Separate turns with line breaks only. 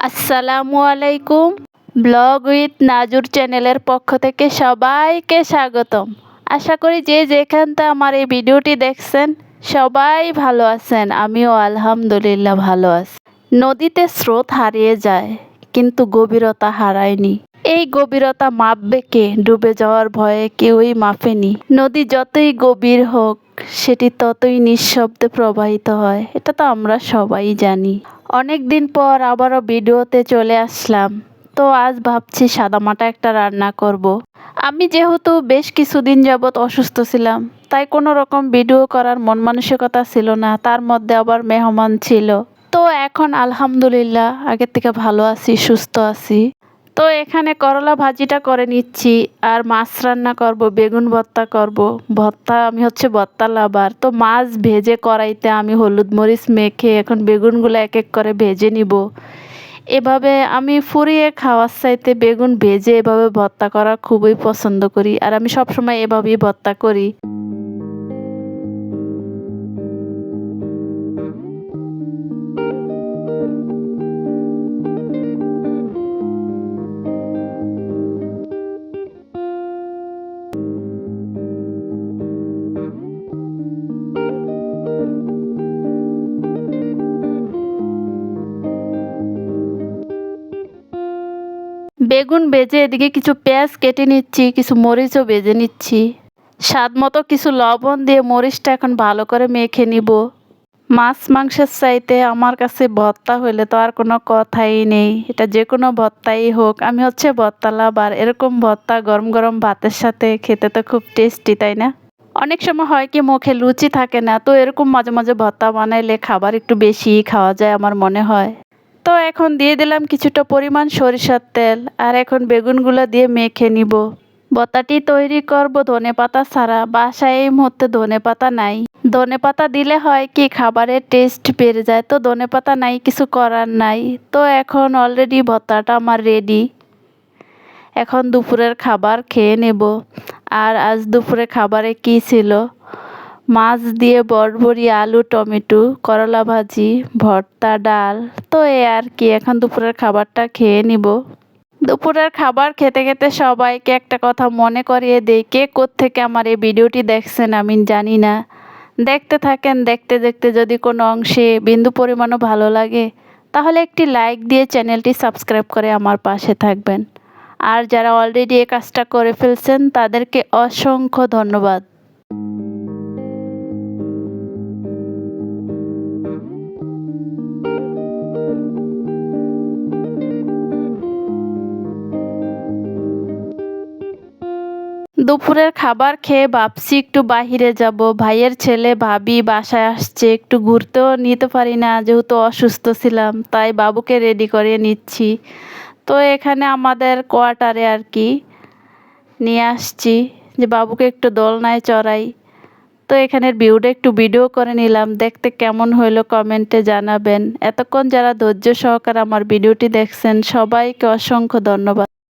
আসসালামু আলাইকুম। Blog with নাজুর চ্যানেলের পক্ষ থেকে সবাইকে স্বাগতম। আশা করি যে যেখানতে আমার এই ভিডিওটি দেখছেন সবাই ভালো আছেন। আমিও আলহামদুলিল্লাহ ভালো আছি। নদীতে স্রোত হারিয়ে যায় কিন্তু গভীরতা হারায়নি। এই গভীরতা মাপবে কে? ডুবে যাওয়ার ভয়ে কেউই মাপেনি। নদী যতই গভীর হোক সেটি ততই নিঃশব্দে প্রবাহিত হয়, এটা তো আমরা সবাই জানি। অনেক দিন পর আবারও ভিডিওতে চলে আসলাম। তো আজ ভাবছি সাদামাটা একটা রান্না করব। আমি যেহেতু বেশ কিছুদিন যাবৎ অসুস্থ ছিলাম, তাই কোনো রকম ভিডিও করার মন মানসিকতা ছিল না, তার মধ্যে আবার মেহমান ছিল। তো এখন আলহামদুলিল্লাহ আগের থেকে ভালো আছি, সুস্থ আছি। তো এখানে করলা ভাজিটা করে নিচ্ছি, আর মাছ রান্না করব, বেগুন ভর্তা করব। ভর্তা আমি হচ্ছে ভর্তা লাভার, তো মাছ ভেজে কড়াইতে আমি হলুদ মরিচ মেখে এখন বেগুনগুলো এক এক করে ভেজে নিব। এভাবে আমি ফুরিয়ে খাওয়ার চাইতে বেগুন ভেজে এভাবে ভর্তা করা খুবই পছন্দ করি, আর আমি সবসময় এভাবেই ভর্তা করি। বেগুন ভেজে এদিকে কিছু পেঁয়াজ কেটে নিচ্ছি, কিছু মরিচও ভেজে নিচ্ছি। স্বাদ মতো কিছু লবণ দিয়ে মরিচটা এখন ভালো করে মেখে নিব। মাছ মাংসের চাইতে আমার কাছে ভর্তা হইলে তো আর কোনো কথাই নেই, এটা যে কোনো ভর্তাই হোক। আমি হচ্ছে ভর্তা লাভার। এরকম ভর্তা গরম গরম ভাতের সাথে খেতে তো খুব টেস্টি, তাই না? অনেক সময় হয় কি মুখে লুচি থাকে না, তো এরকম মাঝে মাঝে ভর্তা বানাইলে খাবার একটু বেশিই খাওয়া যায় আমার মনে হয়। তো এখন দিয়ে দিলাম কিছুটা পরিমাণ সরিষার তেল, আর এখন বেগুনগুলো দিয়ে মেখে নিব। ভর্তাটি তৈরি করব ধনেপাতা ছাড়া। বাসায় এই মুহূর্তে ধনেপাতা নাই। ধনেপাতা দিলে হয় কি খাবারের টেস্ট বেড়ে যায়, তো ধনেপাতা নাই, কিছু করার নাই। তো এখন অলরেডি ভর্তাটা আমার রেডি। এখন দুপুরের খাবার খেয়ে নেব। আর আজ দুপুরে খাবারে কি ছিল? মাছ দিয়ে বড়বড়ি, আলু, টমেটো, করলা ভাজি, ভর্তা, ডাল। তো আর কি, এখন দুপুরের খাবারটা খেয়ে নিব। দুপুরের খাবার খেতে খেতে সবাইকে একটা কথা মনে করিয়ে দেই, কে কোত্থেকে আমার এই ভিডিওটি দেখছেন আমি জানি না। দেখতে থাকেন, দেখতে দেখতে যদি কোনো অংশে বিন্দু পরিমাণও ভালো লাগে তাহলে একটি লাইক দিয়ে চ্যানেলটি সাবস্ক্রাইব করে আমার পাশে থাকবেন। আর যারা অলরেডি এই কাজটা করে ফেলছেন তাদেরকে অসংখ্য ধন্যবাদ। দুপুরের খাবার খেয়ে ভাবছি একটু বাহিরে যাব। ভাইয়ের ছেলে ভাবি বাসায় আসছে, একটু ঘুরতেও নিতে পারি না যেহেতু অসুস্থ ছিলাম, তাই বাবুকে রেডি করে নিচ্ছি। তো এখানে আমাদের কোয়ার্টারে আর কি নিয়ে আসছি যে বাবুকে একটু দোলনায় চড়াই। তো এখানের ভিউটা একটু ভিডিও করে নিলাম, দেখতে কেমন হইলো কমেন্টে জানাবেন। এতক্ষণ যারা ধৈর্য সহকারে আমার ভিডিওটি দেখছেন সবাইকে অসংখ্য ধন্যবাদ।